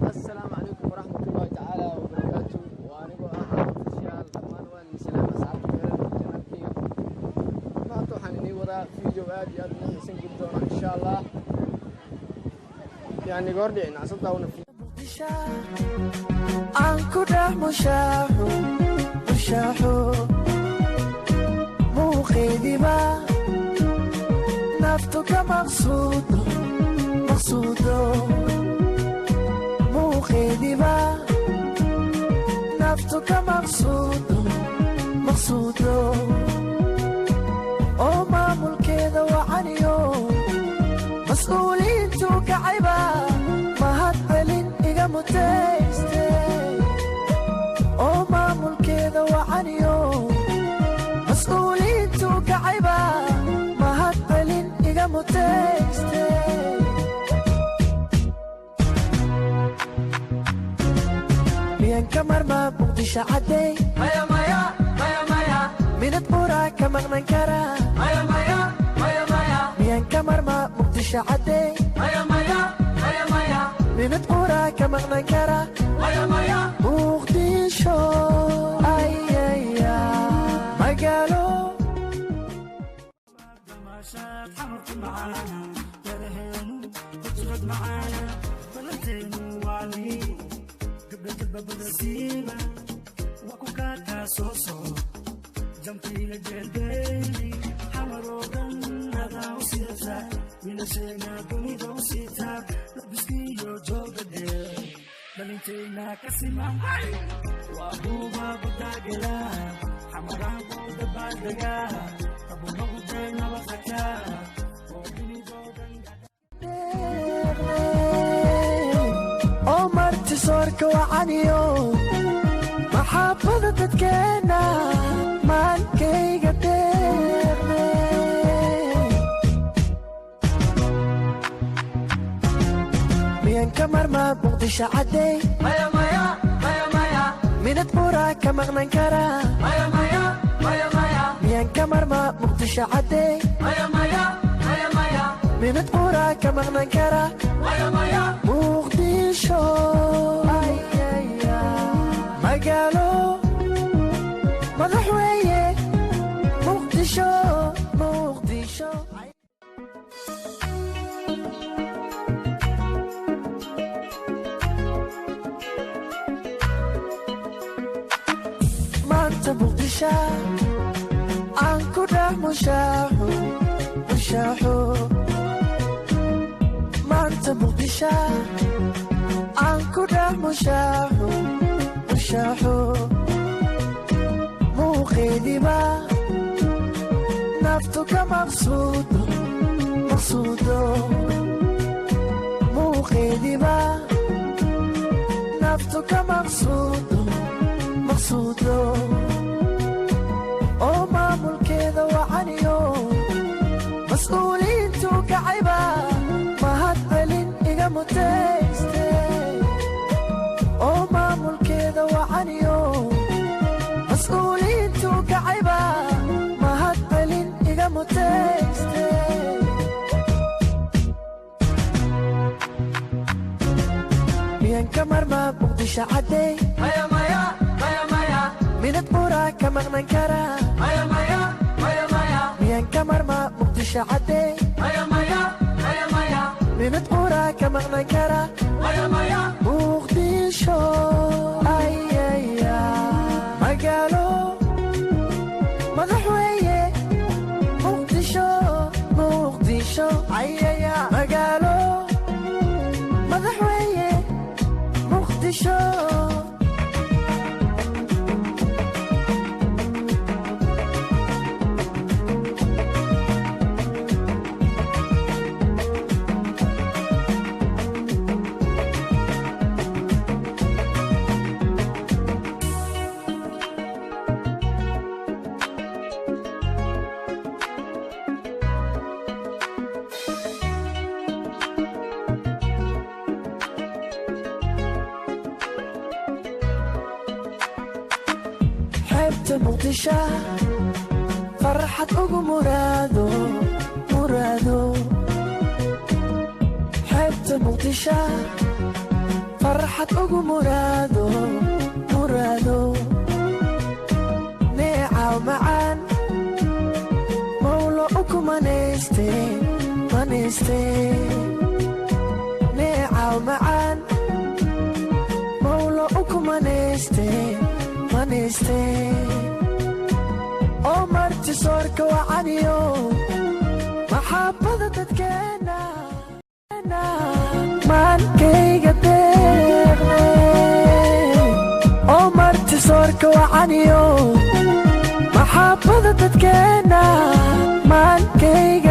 السلام عليكم ورحمة الله تعالى وبركاته. وأنا أشياء الأمان والسلام أصحاب الجنة. ما توحني وراء فيديو عادي أدنى سنجد دونا إن شاء الله. يعني قردي نعصدها ونفي. Aku dah musyahu muqidima naftuka maqsudo muqidima naftuka maqsudo oo maamulkeeda wacaniyo mas'uuliyiintu kacayba mahad celin iga mutayste oo maamulkeeda wacaniyo mas'uuliyiintu kacayba mahad celin iga mutayste miyan ka marma muqdisho caday maya minad qura ka maqnan kara miyan ka marma muqdisho caday minad qura ka maqnan kara muqdisho ayaya magaalo oo marti soorka wacaniyo maxaabada dadkeena maankayga deeqne miyan ka marma muqdisho caday minad qura ka maqnan kara miyan ka marma muqdisho caday minad qura ka maqnan kara muqdisho ayaya magaalo madax weeye muqdisho maanta muqdisho aan ku dhex mushaaxu maanta muqdisho aan ku dhex mushaaxu muqidima naftuka maqsudo muqidima naftuka maqsudo oo maamulkeeda wacaniyo mas'uuliyiintu kacayba mahad celin iga mutayste oo maamulkeeda wacaniyo mas'uuliyiintu kacayba mahad celin iga mutayste miyan ka marma muqdisho caday minad qura ka maqnan kara miyan ka marma muqdisho caday minad qura ka maqnan kara muqdisho ayaya magaalo madax weeye muqdisho ayaya magaalo madax weeye muqdisho مقدشة فرحة أقو مرادو مرادو حبت مقدشة فرحة أقو مرادو مرادو نيعة ومعان مولو أكو منيستي منيستي نيعة ومعان مولو أكو منيستي منيستي أمرت صورك وعنيو محبة تتكينا مان كي قديرني أمرت صورك وعنيو محبة تتكينا مان كي